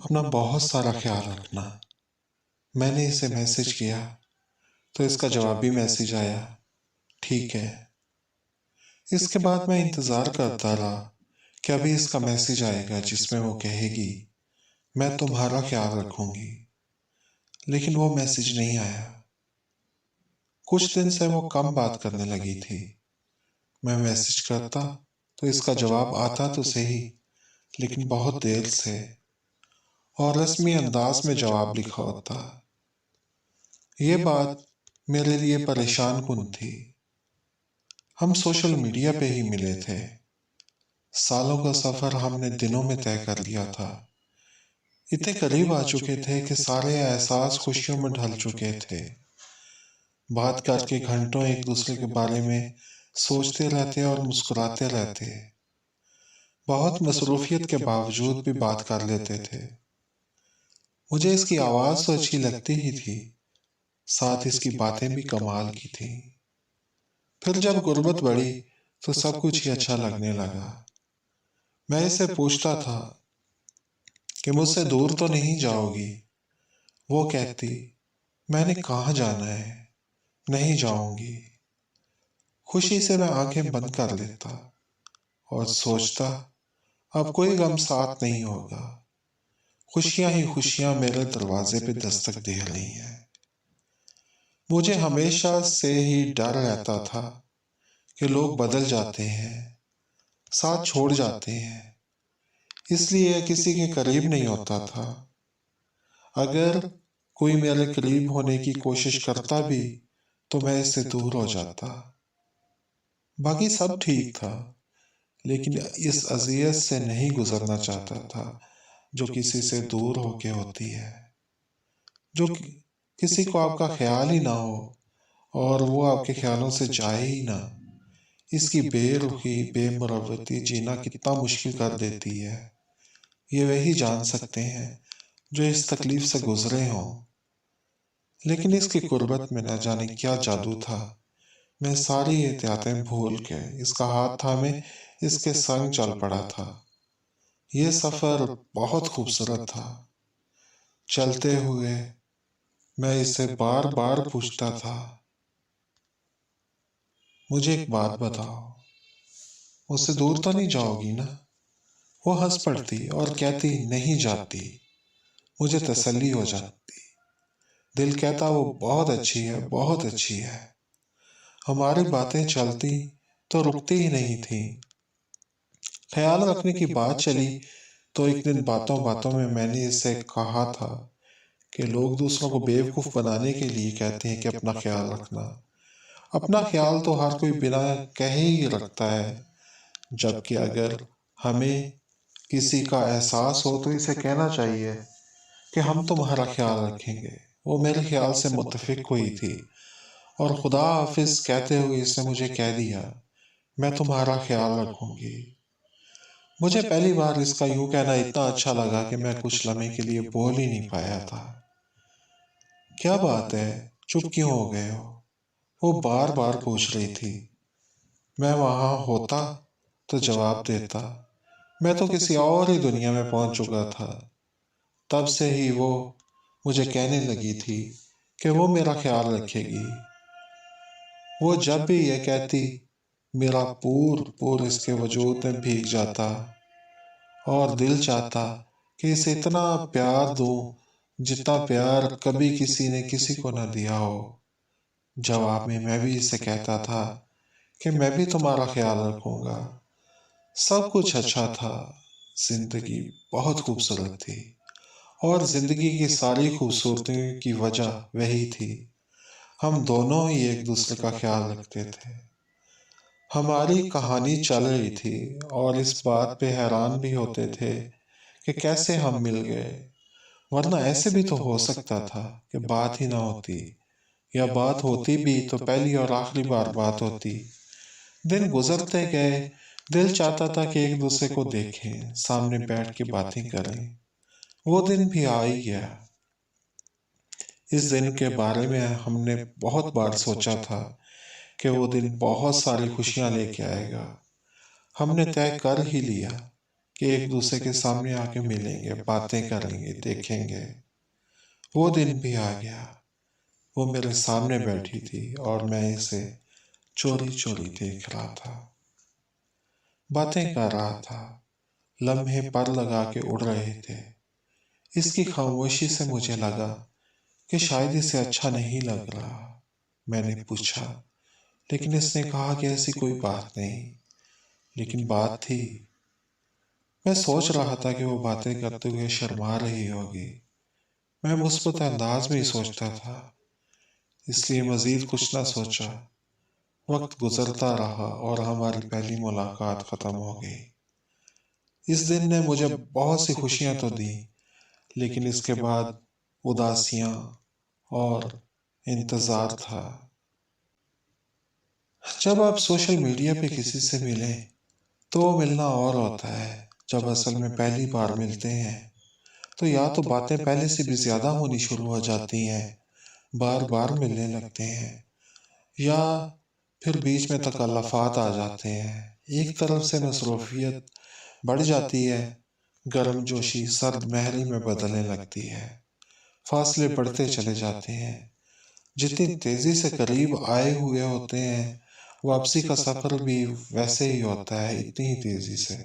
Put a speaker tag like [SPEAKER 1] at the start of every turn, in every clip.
[SPEAKER 1] अपना बहुत सारा ख्याल रखना। मैंने इसे मैसेज किया तो इसका जवाबी मैसेज आया, ठीक है। इसके बाद मैं इंतज़ार करता रहा कि अभी इसका मैसेज आएगा जिसमें वो कहेगी मैं तुम्हारा ख्याल रखूंगी, लेकिन वो मैसेज नहीं आया। कुछ दिन से वो कम बात करने लगी थी। मैं मैसेज करता तो इसका जवाब आता तो सही, लेकिन बहुत देर से, और रस्मी अंदाज में जवाब लिखा होता। ये बात मेरे लिए परेशान कुन थी। हम सोशल मीडिया पे ही मिले थे। सालों का सफर हमने दिनों में तय कर लिया था। इतने करीब आ चुके थे कि सारे एहसास खुशियों में ढल चुके थे। बात करके घंटों एक दूसरे के बारे में सोचते रहते और मुस्कुराते रहते। बहुत मसरूफियत के बावजूद भी बात कर लेते थे। मुझे इसकी आवाज़ तो अच्छी लगती ही थी, साथ इसकी बातें भी कमाल की थी। फिर जब गुर्बत बढ़ी तो सब कुछ ही अच्छा लगने लगा। मैं इसे पूछता था कि मुझसे दूर तो नहीं जाओगी। वो कहती मैंने कहाँ जाना है, नहीं जाऊंगी। खुशी से मैं आंखें बंद कर लेता और सोचता अब कोई गम साथ नहीं होगा। खुशियां ही खुशियां मेरे दरवाजे पे दस्तक दे रही हैं। मुझे हमेशा से ही डर रहता था कि लोग बदल जाते हैं, साथ छोड़ जाते हैं, इसलिए किसी के करीब नहीं होता था। अगर कोई मेरे करीब होने की कोशिश करता भी तो मैं इससे दूर हो जाता। बाकी सब ठीक था, लेकिन इस अज़ियत से नहीं गुजरना चाहता था जो किसी से दूर होके होती है। जो किसी को आपका ख्याल ही ना हो और वो आपके ख्यालों से जाए ही ना। इसकी बेरुखी बेमुरवती जीना कितना मुश्किल कर देती है, ये वही जान सकते हैं जो इस तकलीफ से गुजरे हों। लेकिन इसकी कुर्बत में न जाने क्या जादू था। मैं सारी एहतियातें भूल के इसका हाथ थामे इसके संग चल पड़ा था। ये सफ़र बहुत खूबसूरत था। चलते हुए मैं इससे बार बार पूछता था, मुझे एक बात बताओ, मुझसे दूर तो नहीं जाओगी ना? वो हंस पड़ती और कहती नहीं जाती। मुझे तसल्ली हो जाती। दिल कहता वो बहुत अच्छी है, बहुत अच्छी है। हमारी बातें चलती तो रुकती ही नहीं थी। ख्याल रखने की बात चली तो एक दिन बातों बातों में मैंने इससे कहा था कि लोग दूसरों को बेवकूफ़ बनाने के लिए कहते हैं कि अपना ख्याल रखना। अपना ख्याल तो हर कोई बिना कहे ही रखता है, जबकि अगर हमें किसी का एहसास हो तो इसे कहना चाहिए कि हम तुम्हारा ख्याल रखेंगे। वो मेरे ख्याल से मुत्तफिक हुई थी और खुदा हाफिज कहते हुए इसने मुझे कह दिया मैं तुम्हारा ख्याल रखूंगी। मुझे पहली बार इसका यूं कहना इतना अच्छा लगा कि मैं कुछ लम्हे के लिए बोल ही नहीं पाया था। क्या बात है, चुप क्यों हो गए हो? वो बार बार पूछ रही थी। मैं वहां होता तो जवाब देता, मैं तो किसी और ही दुनिया में पहुंच चुका था। तब से ही वो मुझे कहने लगी थी कि वो मेरा ख्याल रखेगी। वो जब भी ये कहती मेरा पूर इसके वजूद में भीग जाता और दिल चाहता कि इसे इतना प्यार दूं जितना प्यार कभी किसी ने किसी को न दिया हो। जवाब में मैं भी इसे कहता था कि मैं भी तुम्हारा ख्याल रखूंगा। सब कुछ अच्छा था। जिंदगी बहुत खूबसूरत थी और जिंदगी की सारी खूबसूरती की वजह वही थी। हम दोनों ही एक दूसरे का ख्याल रखते थे। हमारी कहानी चल रही थी और इस बात पे हैरान भी होते थे कि कैसे हम मिल गए, वरना ऐसे भी तो हो सकता था कि बात ही ना होती, या बात होती भी तो पहली और आखिरी बार बात होती। दिन गुजरते गए, दिल चाहता था कि एक दूसरे को देखें, सामने बैठ के बातें करें। वो दिन भी आ ही गया। इस दिन के बारे में हमने बहुत बार सोचा था कि वो दिन बहुत सारी खुशियां लेके आएगा। हमने तय कर ही लिया कि एक दूसरे के सामने आके मिलेंगे, बातें करेंगे, देखेंगे। वो दिन भी आ गया। वो मेरे सामने बैठी थी और मैं इसे चोरी चोरी देख रहा था, बातें कर रहा था। लम्हे पर लगा के उड़ रहे थे। इसकी खामोशी से मुझे लगा कि शायद इसे अच्छा नहीं लग रहा। मैंने पूछा, लेकिन इसने कहा कि ऐसी कोई बात नहीं। लेकिन बात थी। मैं सोच रहा था कि वो बातें करते हुए शर्मा रही होगी। मैं मुस्बत अंदाज में ही सोचता था, इसलिए मजीद कुछ ना सोचा। वक्त गुजरता रहा और हमारी पहली मुलाकात खत्म हो गई। इस दिन ने मुझे बहुत सी खुशियां तो दी, लेकिन इसके बाद उदासियां और इंतजार था। जब आप सोशल मीडिया पे किसी से मिलें तो वो मिलना और होता है। जब असल में पहली बार मिलते हैं तो या तो बातें पहले से भी ज्यादा होनी शुरू हो जाती हैं, बार बार मिलने लगते हैं, या फिर बीच में तकल्लुफ़ात आ जाते हैं। एक तरफ से मसरूफियत बढ़ जाती है, गर्मजोशी सर्द महरी में बदलने लगती है, फासले बढ़ते चले जाते हैं। जितनी तेजी से करीब आए हुए होते हैं, वापसी का सफर भी वैसे ही होता है, इतनी ही तेजी से।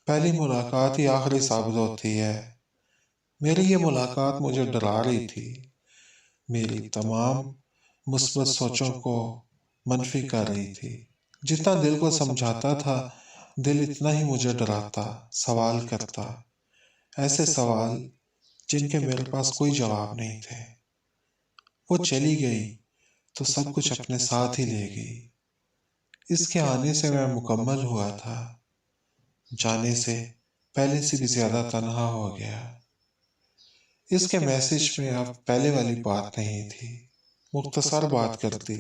[SPEAKER 1] पहली मुलाकात ही आखिरी साबित होती है। मेरी ये मुलाकात मुझे डरा रही थी। मेरी तमाम मुस्बत सोचों को मनफी कर रही थी। जितना दिल को समझाता था, दिल इतना ही मुझे डराता, सवाल करता। ऐसे सवाल जिनके मेरे पास कोई जवाब नहीं थे। वो चली गई तो सब कुछ अपने साथ ही ले गई। इसके आने से मैं मुकम्मल हुआ था, जाने से पहले से भी ज्यादा तन्हा हो गया। इसके मैसेज में अब पहले वाली बात नहीं थी, मुख्तसर बात करती।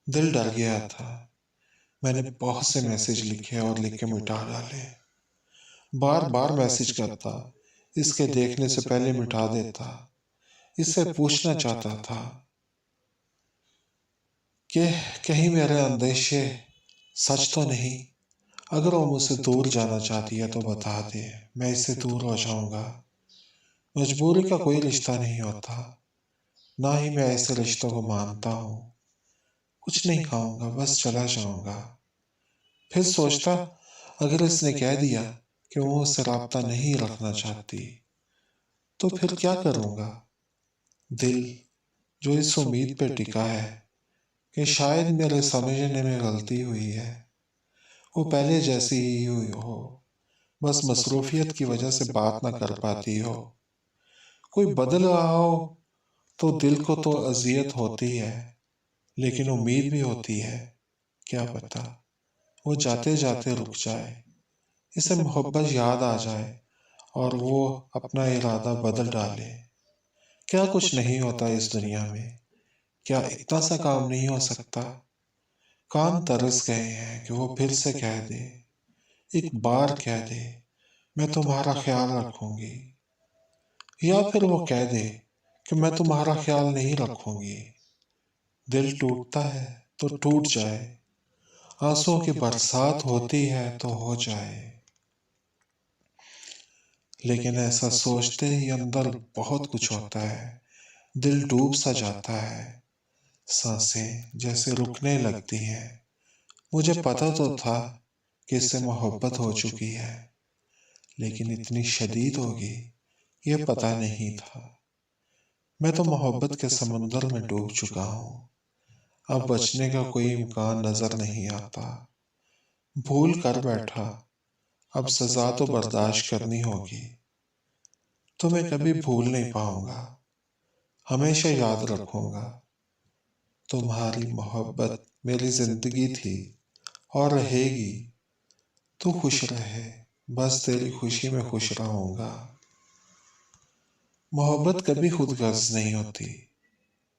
[SPEAKER 1] दिल डर गया था। मैंने बहुत से मैसेज लिखे और लिख के मिटा डाले। बार बार मैसेज करता, इसके देखने से पहले मिटा देता। इससे पूछना चाहता था कि कहीं मेरे अंदेशे सच तो नहीं। अगर वो मुझसे दूर जाना चाहती है तो बता दे, मैं इससे दूर हो जाऊंगा। मजबूरी का कोई रिश्ता नहीं होता, ना ही मैं ऐसे रिश्तों को मानता हूँ। कुछ नहीं खाऊंगा, बस चला जाऊंगा। फिर सोचता, अगर इसने कह दिया कि वो मुझसे राब्ता नहीं रखना चाहती तो फिर क्या करूंगा। दिल जो इस उम्मीद पे टिका है कि शायद मेरे समझने में गलती हुई है, वो पहले जैसी ही हुई हो, बस मसरूफियत की वजह से बात ना कर पाती हो। कोई बदल रहा हो तो दिल को तो अजियत होती है, लेकिन उम्मीद भी होती है। क्या पता वो जाते जाते रुक जाए, इसे मोहब्बत याद आ जाए और वो अपना इरादा बदल डाले। क्या कुछ नहीं होता इस दुनिया में? क्या इतना सा काम नहीं हो सकता? कान तरस गए हैं कि वो फिर से कह दे, एक बार कह दे, मैं तुम्हारा ख्याल रखूंगी। या फिर वो कह दे कि मैं तुम्हारा ख्याल नहीं रखूंगी। दिल टूटता है तो टूट जाए, आंसुओं की बरसात होती है तो हो जाए। लेकिन ऐसा सोचते ही अंदर बहुत कुछ होता है। दिल डूब सा जाता है, सांसें जैसे रुकने लगती हैं। मुझे पता तो था कि इससे मोहब्बत हो चुकी है, लेकिन इतनी शदीद होगी ये पता नहीं था। मैं तो मोहब्बत के समंदर में डूब चुका हूँ। अब बचने का कोई इम्कान नजर नहीं आता। भूल कर बैठा, अब सजा तो बर्दाश्त करनी होगी। तुम्हें कभी भूल नहीं पाऊंगा, हमेशा याद रखूंगा। तुम्हारी मोहब्बत मेरी जिंदगी थी और रहेगी। तू खुश रहे, बस तेरी खुशी में खुश रहूंगा। मोहब्बत कभी खुद गर्ज नहीं होती।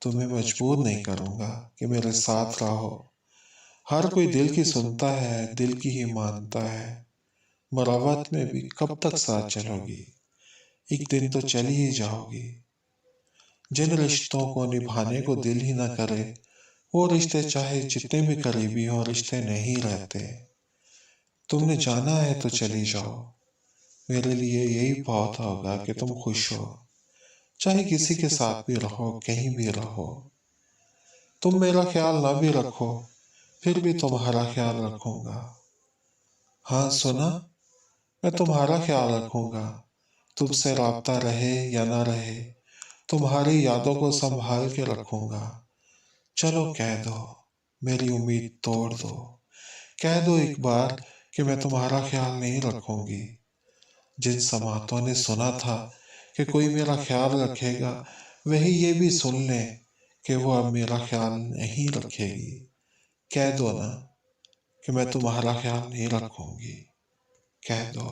[SPEAKER 1] तुम्हें मजबूर नहीं करूंगा कि मेरे साथ रहो। हर कोई दिल की सुनता है, दिल की ही मानता है। मरावत में भी कब तक साथ चलोगी? एक दिन तो चली ही जाओगी। जिन रिश्तों को निभाने को दिल ही ना करे, वो रिश्ते चाहे जितने भी करीबी हों, रिश्ते नहीं रहते। तुमने जाना है तो चली जाओ, मेरे लिए यही बहुत होगा कि तुम खुश हो, चाहे किसी के साथ भी रहो, कहीं भी रहो। तुम मेरा ख्याल ना भी रखो, फिर भी तुम्हारा ख्याल रखूंगा। हाँ सुना, मैं तुम्हारा ख्याल रखूंगा, तुमसे राब्ता रहे या ना रहे, तुम्हारी यादों को संभाल के रखूंगा। चलो कह दो, मेरी उम्मीद तोड़ दो, कह दो एक बार कि मैं तुम्हारा ख्याल नहीं रखूंगी। जिन समातों ने सुना था कि कोई मेरा ख्याल रखेगा, वही ये भी सुन लें कि वो अब मेरा ख्याल नहीं रखेगी। कह दो ना कि मैं तुम्हारा ख्याल नहीं रखूंगी, कह दो।